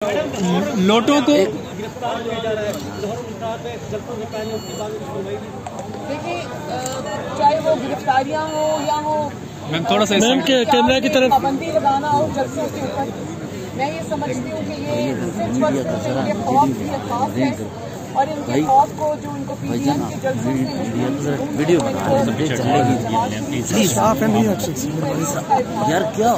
लोटों को देखिए, चाहे वो गिरफ्तारियां हो या हो मैम थोड़ा सा कैमरा की तरफ पाबंदी लगाना हो जलसों के ऊपर, मैं ये समझती हूँ कि ये सिर्फ और सिर्फ इनके खौफ की खास है और इनके खौफ को जो इनको पीडीएम के जलसों से वीडियो यार क्या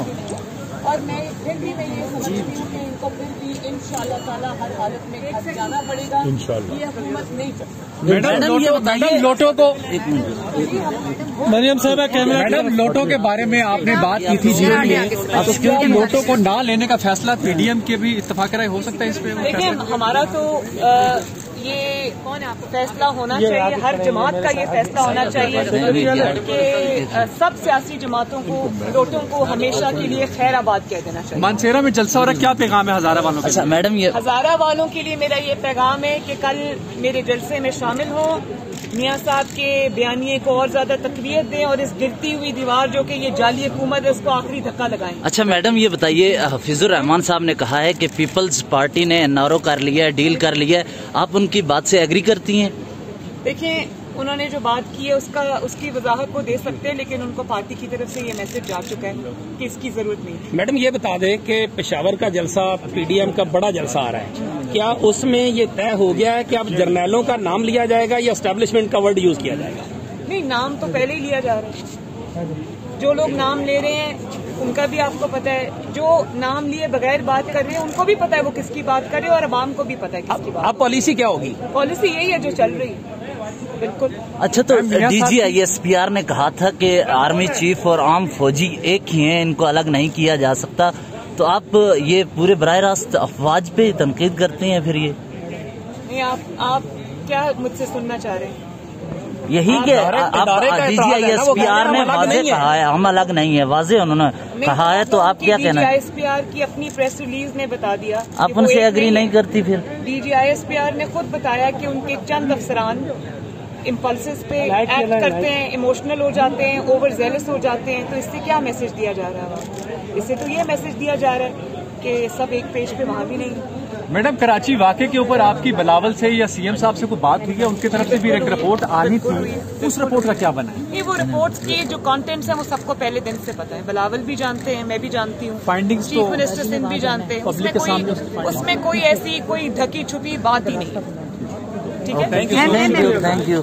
और मैं फिर भी मैं ये समझती हूँ कि इनको फिर भी इंशाअल्लाह ताला हर हालत में घर जाना पड़ेगा। ये हुकूमत नहीं चलती। मैडम ये बताइए लोटों को मरियम साहब कैमरा मैडम लोटों के बारे में आपने बात की थी जीवन में, तो क्या लोटों को ना लेने का फैसला पीडीएम के भी इत्तेफाक राय हो सकता है इस पे? देखिए, हमारा तो ये कौन है आपको फैसला होना चाहिए, हर जमात का ये फैसला होना चाहिए कि सब सियासी जमातों को लोटों को हमेशा के लिए खैर आबाद कह देना चाहिए। मानसेरा में जलसा हो रहा है, क्या पैगाम है हजारा वालों के? अच्छा मैडम, ये हजारा वालों के लिए मेरा ये पैगाम है कि कल मेरे जलसे में शामिल हो, मियाँ साहब के बयानिए को और ज्यादा तकवीत दें और इस गिरती हुई दीवार जो कि ये जाली हुकूमत है उसको आखिरी धक्का लगाएं। अच्छा मैडम ये बताइए, हफीजुर रहमान साहब ने कहा है कि पीपल्स पार्टी ने एनआरओ कर लिया है, डील कर लिया है, आप उनकी बात से एग्री करती हैं? देखिए, उन्होंने जो बात की है उसकी वजाहत वो दे सकते हैं, लेकिन उनको पार्टी की तरफ से ये मैसेज जा चुका है कि इसकी जरूरत नहीं। मैडम ये बता दें कि पेशावर का जलसा पीडीएम का बड़ा जलसा आ रहा है, क्या उसमें ये तय हो गया है कि अब जर्नैलों का नाम लिया जाएगा या एस्टेब्लिशमेंट का वर्ड यूज किया जाएगा? नहीं, नाम तो पहले ही लिया जा रहा है। जो लोग नाम ले रहे हैं उनका भी आपको पता है, जो नाम लिए बगैर बात कर रहे हैं उनको भी पता है वो किसकी बात कर रहे हैं और अवाम को भी पता है किसकी बात। अब पॉलिसी क्या होगी? पॉलिसी यही है जो चल रही है, बिल्कुल। अच्छा, तो DGISPR ने कहा था कि आर्मी चीफ और आम फौजी एक ही हैं, इनको अलग नहीं किया जा सकता, तो आप ये पूरे बराह रास्त अफवाज पे तनकीद करते हैं फिर? ये नहीं, आप क्या मुझसे सुनना चाह रहे हैं? यही कि DGISPR ने वाजे कहा है हम अलग नहीं है, वाजे उन्होंने कहा है, तो आप क्या कहना है? DGISPR की अपनी प्रेस रिलीज ने बता दिया। आप उनसे एग्री नहीं करती फिर? DGISPR ने खुद बताया कि उनके चंद अफसरान इम्पल्सेस पे एक्ट करते हैं, इमोशनल हो जाते हैं, ओवर जेलस हो जाते हैं, तो इससे क्या मैसेज दिया जा रहा है? इससे तो ये मैसेज दिया जा रहा है कि सब एक पेज पे वहाँ भी नहीं। मैडम कराची वाक़े के ऊपर आपकी बिलावल से या सीएम साहब से कोई बात हुई है? उनकी तरफ से भी एक रिपोर्ट आनी थी, उस रिपोर्ट का क्या बना? ये वो रिपोर्ट्स के जो कंटेंट्स हैं वो सबको पहले दिन से पता है, बिलावल भी जानते हैं, मैं भी जानती हूँ, फाइंडिंग्स चीफ मिनिस्टर सिंह भी जानते हैं, उसमें कोई ऐसी कोई ढकी छुपी बात ही नहीं। ठीक है, थैंक यू।